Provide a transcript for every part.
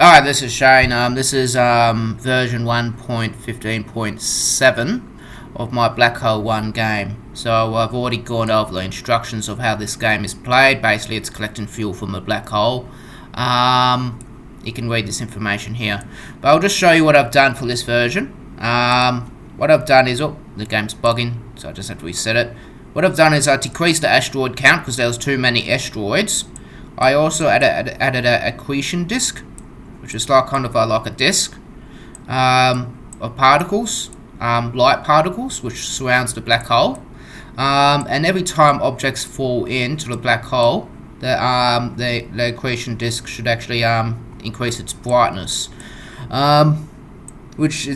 Alright, this is Shane. This is version 1.15.7 of my BlackHole Run game. So I've already gone over the instructions of how this game is played. Basically, it's collecting fuel from a black hole. You can read this information here. But I'll just show you what I've done for this version. What I've done is, the game's bugging, so I just have to reset it. What I've done is I decreased the asteroid count because there was too many asteroids. I also added an accretion disk, which is like kind of like a disk of particles, light particles, which surrounds the black hole. And every time objects fall into the black hole, the accretion disk should actually increase its brightness, which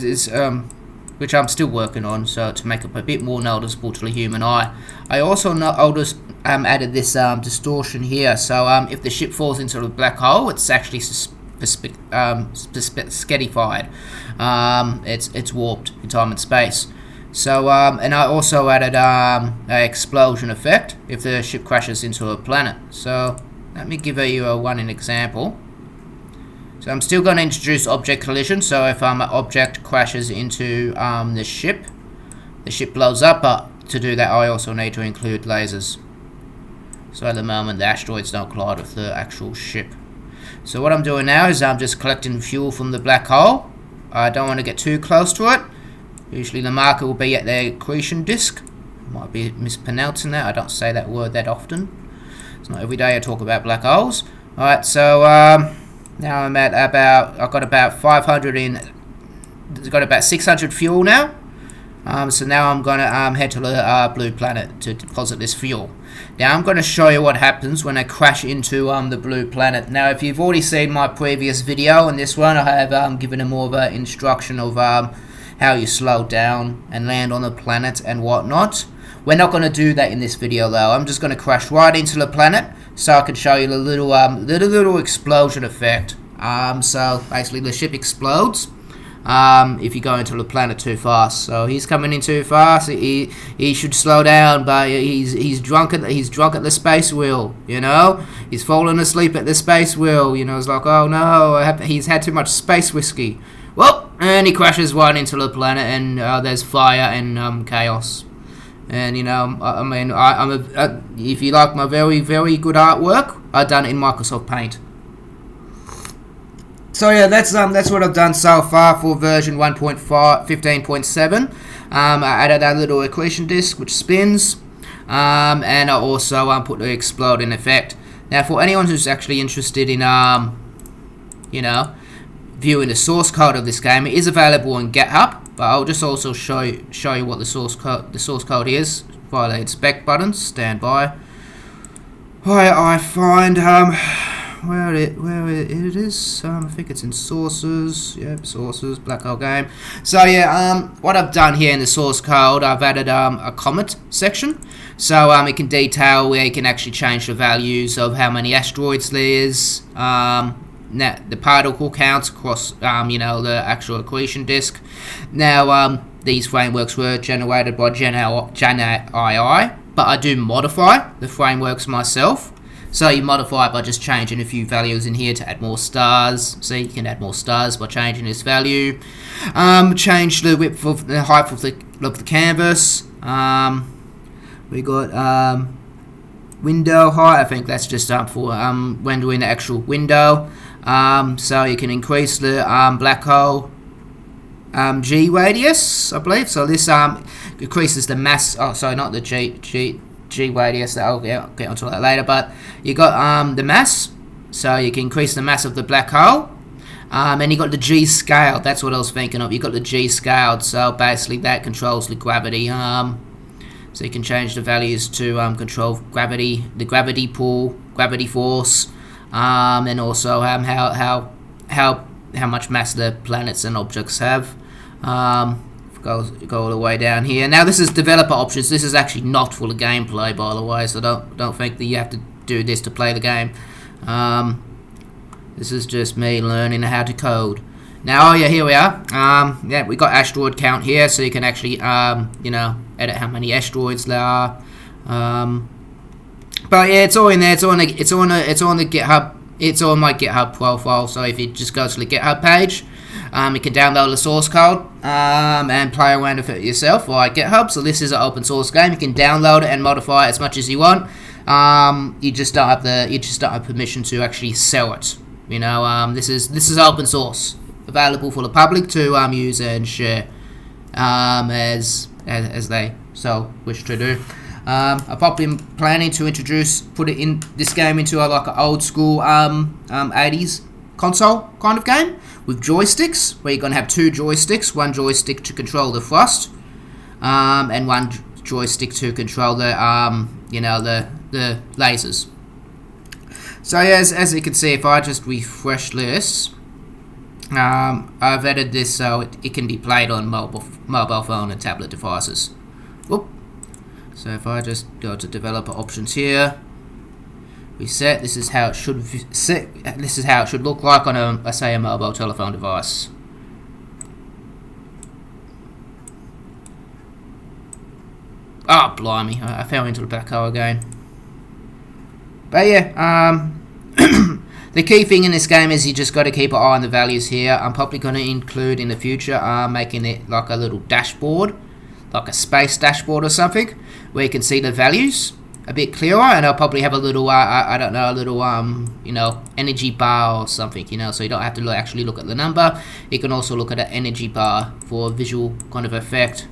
I'm still working on, so to make it a bit more noticeable to the human eye. I also added this distortion here, so if the ship falls into the black hole, it's actually skettified. It's warped in time and space. So and I also added an explosion effect if the ship crashes into a planet. So let me give you an example. So I'm still going to introduce object collision. So if an object crashes into the ship blows up. But to do that, I also need to include lasers. So at the moment, the asteroids don't collide with the actual ship. So what I'm doing now is I'm just collecting fuel from the black hole. I don't want to get too close to it. Usually the marker will be at the accretion disk. Might be mispronouncing that. I don't say that word that often. It's not every day I talk about black holes. Alright, so now I'm at I've got about 500 in. Got about 600 fuel now. So now I'm going to head to the blue planet to deposit this fuel. Now I'm going to show you what happens when I crash into the blue planet. Now if you've already seen my previous video, in this one I have given a more of an instruction of how you slow down and land on the planet and whatnot. We're not going to do that in this video though. I'm just going to crash right into the planet so I can show you the little explosion effect. So basically the ship explodes if you go into the planet too fast. So he's coming in too fast. He should slow down, but he's drunk at the space wheel. You know, he's falling asleep at the space wheel. You know, it's like, oh no, he's had too much space whiskey. Well, and he crashes right into the planet, and there's fire and chaos. And you know, I mean, if you like my very, very good artwork, I've done it in Microsoft Paint. So yeah, that's what I've done so far for version 1.15.7. I added that little accretion disk which spins, and I also put the exploding effect. Now, for anyone who's actually interested in you know, viewing the source code of this game, it is available on GitHub. But I'll just also show you what the source code is via the inspect button. Stand by. I find where it is. I think it's in sources. Yep, sources, BlackHole game. So yeah, what I've done here in the source code, I've added a comment section. So it can detail where you can actually change the values of how many asteroids there is. Now, the particle counts across, you know, the actual accretion disk. Now, these frameworks were generated by GenAI, but I do modify the frameworks myself. So you modify it by just changing a few values in here to add more stars. So you can add more stars by changing this value. Change the width of the height of the canvas. We got window height. I think that's just for rendering the actual window. So you can increase the black hole G radius, I believe. So this increases the mass. Oh, sorry, not the G radius. I'll get onto that later. But you got the mass, so you can increase the mass of the black hole. And you got the G scaled. That's what I was thinking of. You got the G scaled. So basically that controls the gravity. So you can change the values to control gravity, the gravity pull, gravity force, and also how much mass the planets and objects have. Go all the way down here. Now this is developer options. This is actually not for the gameplay, by the way. So don't think that you have to do this to play the game. This is just me learning how to code. Now, oh yeah, here we are. Yeah, we got asteroid count here, so you can actually, you know, edit how many asteroids there are. But yeah, it's all in there. It's on the GitHub It's on my GitHub profile, so if you just go to the GitHub page, you can download the source code and play around with it yourself via GitHub. So this is an open source game. You can download it and modify it as much as you want. You just don't have permission to actually sell it. You know, this is open source, available for the public to use and share as they so wish to do. I've probably been planning to put it in this game into like an old school 80s console kind of game with joysticks, where you're gonna have two joysticks, one joystick to control the thrust, and one joystick to control the the lasers. So yeah, as you can see, if I just refresh this, I've added this so it can be played on mobile phone and tablet devices. Whoop. So if I just go to developer options here, reset. This is how it should This is how it should look like on a mobile telephone device. Oh blimey! I fell into the black hole again. But yeah, the key thing in this game is you just got to keep an eye on the values here. I'm probably going to include in the future making it like a little dashboard, like a space dashboard or something, where you can see the values a bit clearer, and I'll probably have a little a little energy bar or something, so you don't have to actually look at the number. You can also look at an energy bar for a visual kind of effect.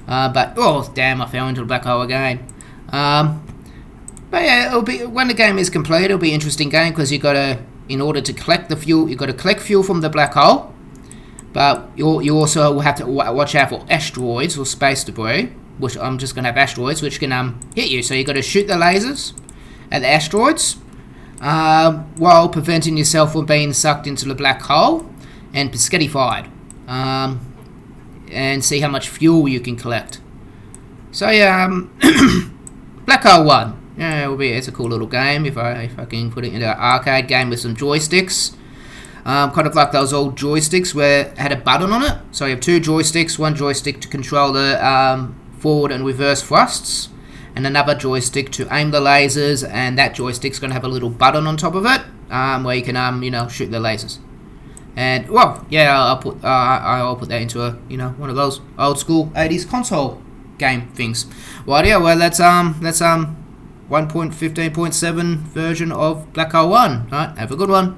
But oh damn, I fell into the black hole again. But yeah, it'll be, when the game is complete, it'll be an interesting game, because in order to collect the fuel, you've got to collect fuel from the black hole. But you also will have to watch out for asteroids or space debris, which I'm just going to have asteroids, which can hit you. So you've got to shoot the lasers at the asteroids while preventing yourself from being sucked into the black hole and pescetified, and see how much fuel you can collect. So yeah, BlackHole 1. Yeah, it's a cool little game if I can put it into an arcade game with some joysticks. Kind of like those old joysticks where it had a button on it. So you have two joysticks, one joystick to control the forward and reverse thrusts, and another joystick to aim the lasers, and that joystick's going to have a little button on top of it where you can shoot the lasers. And well, yeah, I'll put that into a one of those old school 80s console game things. Well, yeah, well that's 1.15.7 version of BlackHole 1. Right, have a good one.